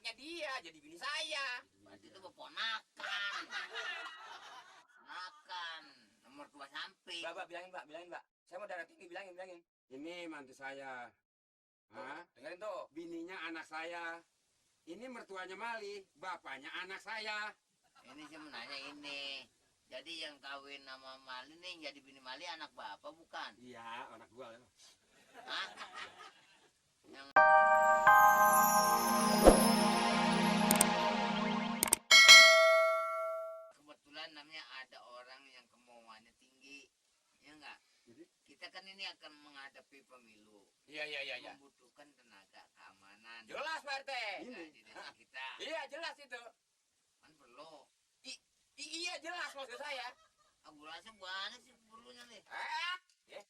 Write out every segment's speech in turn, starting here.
anaknya dia jadi bini saya. Berarti itu ponakan. Ponakan nomor 2 samping. Mbak, bilangin mbak. Saya mau darah tinggi, bilangin. Ini mantu saya. Hah? Dengerin tuh. Bininya anak saya. Ini mertuanya Mali, bapaknya anak saya. Ini sih menanya ini. Jadi yang kawin sama Mali nih, yang jadi bini Mali anak bapak bukan? Iya, anak gua. Hah? Yang kebetulan namanya ada orang yang kemauannya tinggi, ya enggak? Jadi? Kita kan ini akan menghadapi pemilu. Iya. Membutuhkan tenaga keamanan. Jelas Pak RT. Nah, di desa kita Iya jelas itu. kan perlu. Iya jelas maksud saya. Ambulansnya banyak sih perlunya nih.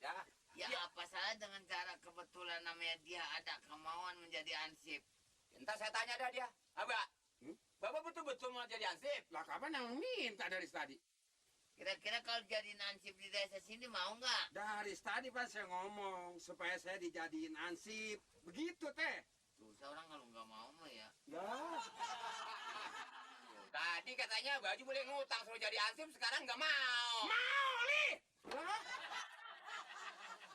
Ya. Ya apa salah dengan cara kebetulan namanya dia ada kemauan menjadi ansip. Entar saya tanya dah dia. Abah, Bapak betul-betul mau jadi ansip? Lah kapan yang minta dari tadi? Kira-kira kalau jadi ansip di desa sini mau nggak? Dari tadi pas saya ngomong supaya saya dijadiin ansip. Begitu teh. Susah orang kalau nggak mau mah ya. Ya. Tadi katanya baju boleh ngutang suruh jadi ansip, sekarang nggak mau. Mau, Li. Lah,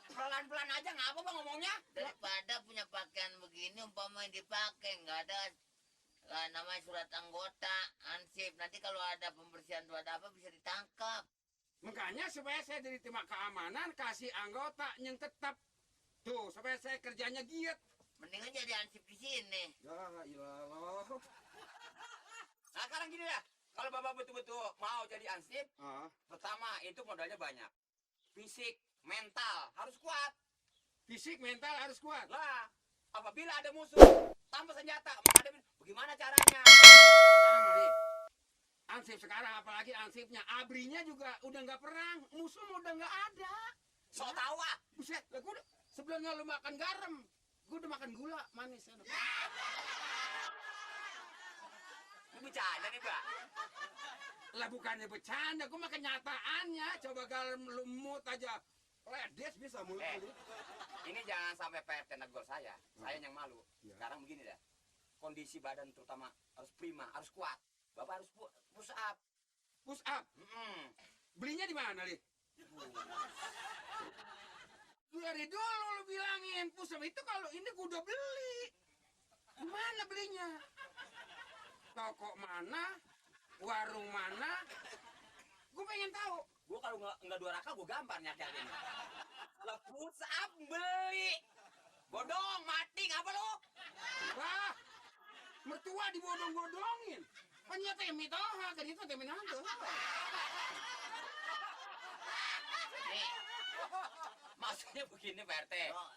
Pelan-pelan aja ngapa bang ngomongnya? Daripada punya pakaian begini umpama yang dipakai nggak ada namanya surat anggota ansip. Nanti kalau ada pembersihan tuh ada apa bisa ditangkap. makanya supaya saya diterima keamanan kasih anggota yang tetap. Tuh, supaya saya kerjanya giat. Mendingan jadi ansip di sini. Ya ilah. Nah sekarang gini dah, kalau bapak betul-betul mau jadi ansip, pertama itu modalnya banyak. Fisik, mental harus kuat. Fisik, mental harus kuat. Lah, apabila ada musuh tanpa senjata, menghadapi bagaimana caranya? Sekarang Mari, ansip sekarang apalagi ansipnya abrinya juga udah nggak perang, musuh udah nggak ada. Sok tahu ah. Buset, lah gua sebelumnya lu makan garam, gua udah makan gula manis. Lu bercanda nih Pak? Lah bukannya bercanda, gua makan kenyataannya. Coba garam lumut aja, ledes bisa mulut. Ini jangan sampai PRT negur saya yang malu. Ya. Sekarang begini dah, kondisi badan terutama harus prima, harus kuat. Bapak harus push up. Push up. Belinya di mana, Li? Dari dulu lu bilangin push up itu kalau ini gua udah beli. Di mana belinya? Toko mana? Warung mana? Gue pengen tahu. Gua kalau nggak 2 raka, gua gampar nyakit ini. Lah push up beli. Bodong, mati ngapa lu? Wah, mertua dibodong-bodongin. Kan temi toha, kan itu temi nanti. Nih, Maksudnya begini Pak RT. oh,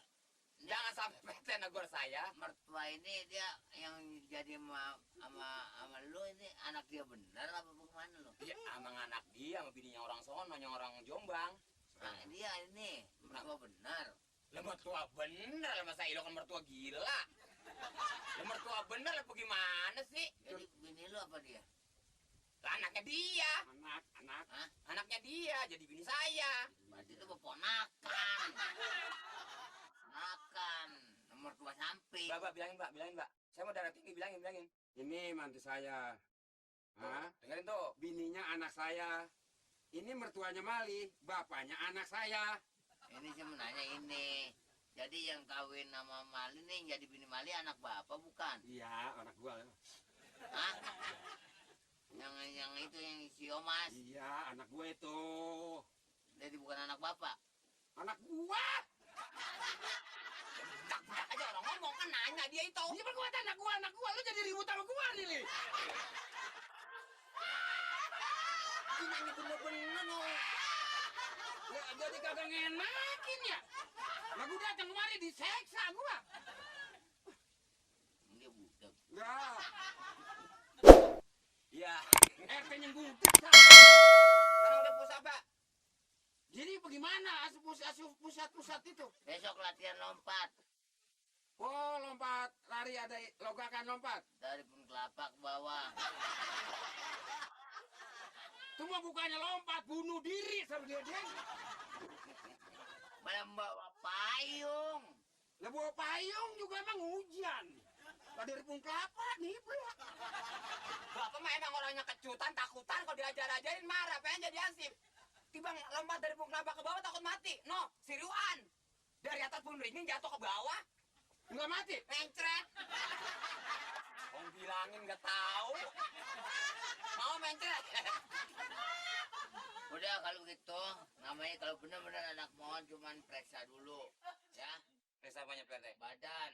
Jangan sampai PT negur saya. mertua ini dia yang jadi sama lu ini anak dia benar apa bagaimana lu? Ya, emang anak dia sama bininya orang sono, yang orang Jombang. Nah, dia ini mertua benar. Lah mertua bener, lah masa ilo kan mertua gila. Lah mertua bener lah bagaimana sih? Jadi bini lu apa dia? Lah anaknya dia. Anak. Hah? Anaknya dia jadi bini saya. Berarti itu ponakan. Ponakan nomor 2 samping. Mbak, bilangin mbak. Saya mau darah tinggi, bilangin. Ini mantu saya. Hah? Dengerin tuh. Bininya anak saya. Ini mertuanya Mali, bapaknya anak saya. Ini sih menanya ini. Jadi yang kawin sama Mali nih, yang jadi bini Mali anak bapak bukan? Iya, anak gua. Hah? Yang itu yang si Omas. Iya, anak gua itu. Jadi bukan anak bapak. Anak gua. Tak aja orang ngomong kan nanya dia itu. Ini kan gua anak gua. Lu jadi ribut sama gua nih, Li. Ini nanya bener-bener loh. Ya, jadi kagak ngenakin ya. Lah gua datang kemari diseksa gua. Dia budak. Lah, Iya. RT-nya budak. Sekarang udah push up, Pak. Jadi bagaimana pusat-pusat itu? Besok latihan lompat Oh, lompat lari ada logakan lompat. dari pun kelapa ke bawah. Itu mah bukannya lompat, bunuh diri sama dia. Malah bawa payung. Lah bawa payung juga emang hujan. Bapak dari Pung Kelapa nih, Bro. Bapak mah emang orangnya kecutan, takutan, kalau diajar-ajarin marah, pengen jadi ansip. Tiba lompat dari Pung Kelapa ke bawah takut mati. No, Siriwan. Dari atas pun ringing jatuh ke bawah. Enggak mati. Mencret. Om bilangin nggak tahu. Mau mencret. Udah kalau gitu, namanya kalau benar-benar anak mohon cuman periksa dulu, ya. Periksa apanya Pak? Badan.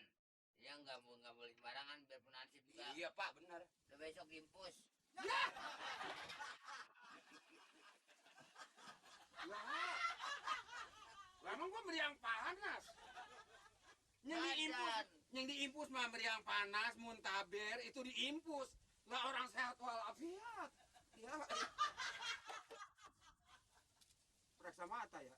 Ya nggak boleh sembarangan biarpun ansip juga. Iya Pak, benar. Udah besok impus. Ya. Lah emang gua meriang panas. Yang diimpus mah meriang panas, muntaber itu diimpus. Lah orang sehat walafiat. Ya. Periksa mata ya.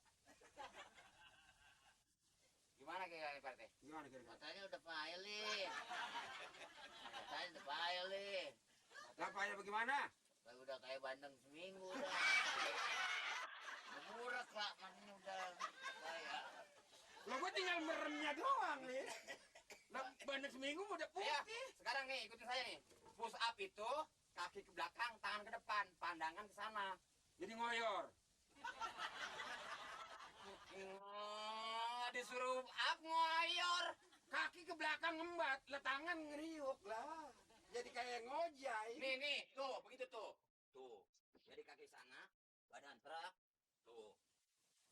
Gimana kayak Pak? Gimana kira-kira? Katanya udah pilot. Katanya udah pilot. Lah payah bagaimana? Udah kayak bandeng seminggu udah. Murah Pak, makanya udah kayak. Lah gua tinggal meremnya doang nih. Lah bandeng seminggu udah Ya, putih. sekarang nih ikutin saya nih. Push up itu kaki ke belakang, tangan ke depan, pandangan ke sana. Jadi ngoyor. Disuruh up ngoyor. Kaki ke belakang ngembat, lah tangan ngeriuk lah. Jadi kayak ngojai. Nih, tuh, begitu tuh. Tuh. Jadi kaki sana, badan terak. Tuh.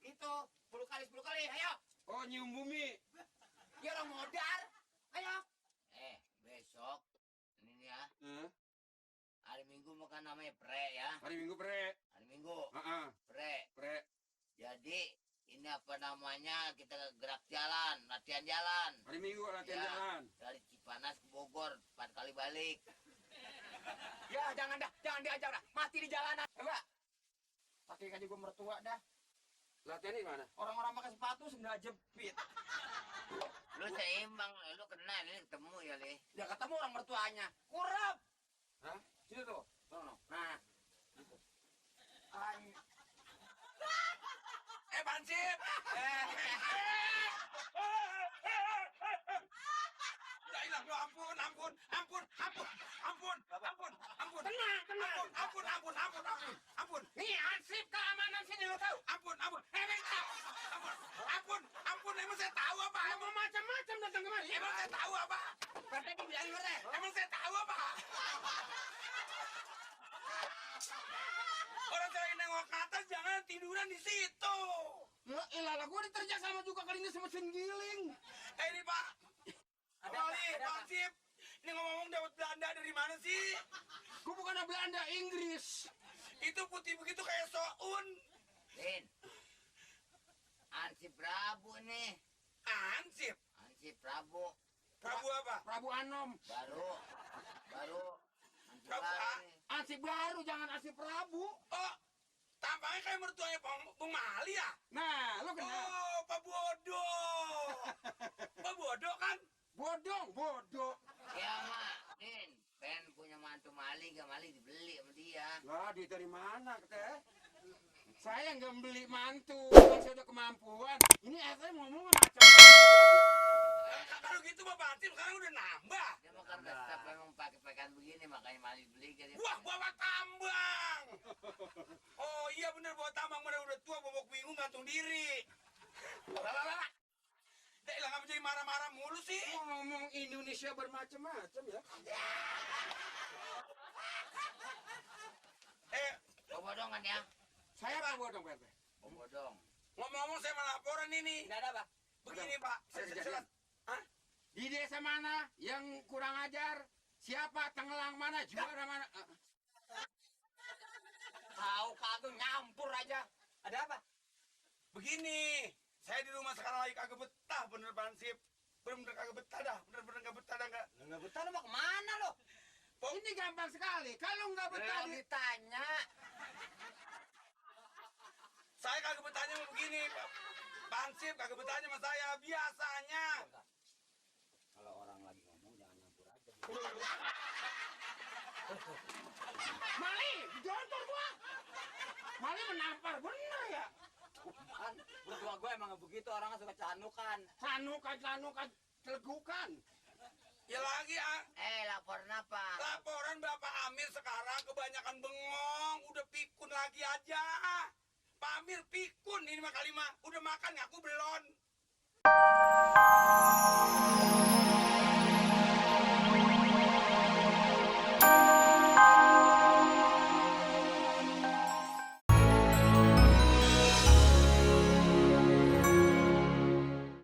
Gitu. 10 kali, ayo. Oh, nyium bumi. Ya orang modar. Ayo. Besok ini ya, Eh, hari Minggu makan namanya pre ya. hari Minggu pre. Hari Minggu Heeh, pre. pre. Jadi ini apa namanya, kita gerak jalan, latihan jalan. Hari Minggu latihan Ya. jalan. Dari Cipanas ke Bogor 4 kali balik. Ya, jangan diajak dah. Mati di jalanan. Enggak. Pakai aja gue mertua dah. Latihan di mana? Orang-orang pakai sepatu sendal jepit. Lu seimbang, lu kenal ini ketemu ya Le. Ya ketemu orang mertuanya. Kurap. Hah? Situ tuh. Sono. Nah. Gitu. Pansip. Udah hilang lo, ampun. Tenang. Nih ansip keamanan sini lo tahu. Ampun. Emang saya tahu apa? Emang macam-macam datang kemari. Emang saya tahu apa? Partai dibilangin partai. Emang saya tahu apa? Orang saya nengok ke atas jangan tiduran di situ. Ya elah, gua diterjak sama juga kali ini sama mesin giling. Ini Pak. Pansip. Ini ngomong dapat Belanda dari mana sih? Gua bukan Belanda, Inggris. Itu putih begitu kayak soun. Din. Ansip Prabu nih. Ansip. Ansip Prabu. Prabu apa? Prabu Anom. Baru. Ansip Prabu baru A. nih. Ansip baru, jangan ansip Prabu. Oh, tampaknya kayak mertuanya Bung Mali ya? Nah, lo kenal? Oh, Pak Bodoh. Pak Bodoh kan? Bodoh. Ya mak, Din. Pengen punya mantu Mali, gak Mali dibeli sama dia. Lah, duit dari mana, Teh? Saya nggak beli mantu, saya udah kemampuan. Ini saya ngomong macam-macam. Kalau gitu Bapak Ansip sekarang udah nambah. Dia mau karena setiap memang pakai-pakaian begini, makanya Mali beli jadi. Wah, bawa tambang. Oh iya bener, bawa tambang. Mana udah tua, bobok bingung gantung diri. Lah. Dek lah, ngapa jadi marah-marah mulu sih? Ngomong Indonesia bermacam-macam ya. Bodong kan ya? Saya Pak Bodong, Pak. Bodong. Ngomong-ngomong saya mau laporan ini. Tidak ada, Pak. Begini Pak, Hah? Di desa mana yang kurang ajar? Siapa tenggelang mana? Juara mana? Tahu kagak nyampur aja. Ada apa? Begini, saya di rumah sekarang lagi kagak betah, bener Pansip. Bener-bener kagak betah dah, bener-bener kagak betah dah nggak. Nggak betah lo mau kemana lo? Ini gampang sekali, kalau nggak betah Belum ditanya. saya kagak betahnya mau begini, Pansip kagak betahnya sama saya biasanya. Kalau orang lagi ngomong jangan nyampur aja. Mali, dijontor gua. Mali menampar bener ya. Kan, berdua gue emang begitu, orang suka canukan. Canukan, celegukan. Ya lagi ah. Laporan apa? Laporan Bapak Amir sekarang kebanyakan bengong, udah pikun lagi aja. Pak Amir pikun ini mah kali mah, udah makan ngaku belum.